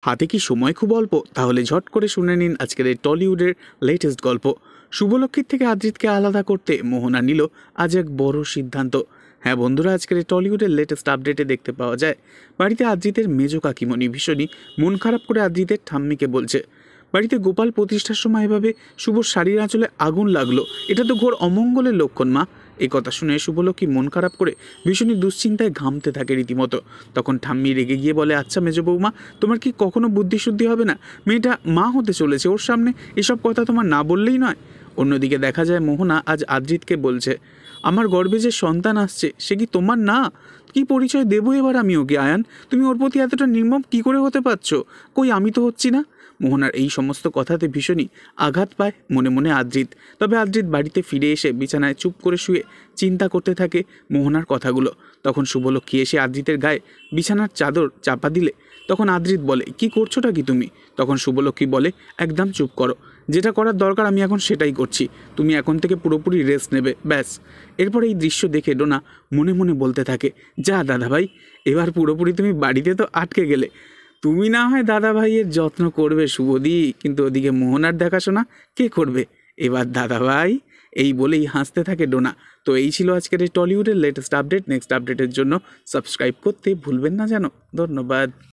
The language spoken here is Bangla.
হাতে কি সময় খুব অল্প? তাহলে ঝট করে শুনে নিন আজকের এই টলিউডের লেটেস্ট গল্প। শুভলক্ষীর থেকে আদ্রিতকে আলাদা করতে মোহনা নিল আজ এক বড় সিদ্ধান্ত। হ্যাঁ বন্ধুরা, আজকের এই টলিউডের লেটেস্ট আপডেটে দেখতে পাওয়া যায় বাড়িতে আদ্রিতের মেজ কাকিমণি ভীষণই মন খারাপ করে আদ্রিতের ঠাম্মিকে বলছে, বাড়িতে গোপাল প্রতিষ্ঠার সময় এভাবে শুভর শাড়ির আঁচলে আগুন লাগলো, এটা তো ঘোর অমঙ্গলের লক্ষণ মা। এই কথা শুনে শুভলক্ষী মন খারাপ করে ভীষণই দুশ্চিন্তায় ঘামতে থাকে রীতিমতো। তখন ঠাম্মি রেগে গিয়ে বলে, আচ্ছা মেজ বৌমা, তোমার কি কখনো বুদ্ধিশুদ্ধি হবে না? মেয়েটা মা হতে চলেছে, ওর সামনে এসব কথা তোমার না বললেই নয়। অন্যদিকে দেখা যায় মোহনা আজ আদ্রিতকে বলছে, আমার গর্ভে যে সন্তান আসছে সে কি তোমার না? কি পরিচয় দেবো এবার আমি ওকে? আয়ান, তুমি ওর প্রতি এতটা নির্মম কি করে হতে পারছো? কই আমি তো হচ্ছি না। মোহনার এই সমস্ত কথাতে ভীষণই আঘাত পায় মনে মনে আদ্রিত। তবে আদ্রিত বাড়িতে ফিরে এসে বিছানায় চুপ করে শুয়ে চিন্তা করতে থাকে মোহনার কথাগুলো। তখন শুভলক্ষী এসে আদ্রিতের গায়ে বিছানার চাদর চাপা দিলে তখন আদ্রিত বলে, কি করছোটা কি তুমি? তখন শুভলক্ষী বলে, একদম চুপ করো, যেটা করার দরকার আমি এখন সেটাই করছি, তুমি এখন থেকে পুরোপুরি রেস্ট নেবে, ব্যাস। এরপর এই দৃশ্য দেখে ডোনা মনে মনে বলতে থাকে, যা দাদাভাই, এবার পুরোপুরি তুমি বাড়িতে তো আটকে গেলে। তুমি না হয় দাদাভাইয়ের যত্ন করবে শুভদি, কিন্তু ওদিকে মোহনার দেখাশোনা কে করবে? এবার দাদাভাই। এই বলেই হাসতে থাকে ডোনা। তো এই ছিল আজকের এই টলিউডের লেটেস্ট আপডেট। নেক্সট আপডেটের জন্য সাবস্ক্রাইব করতে ভুলবেন না যেন। ধন্যবাদ।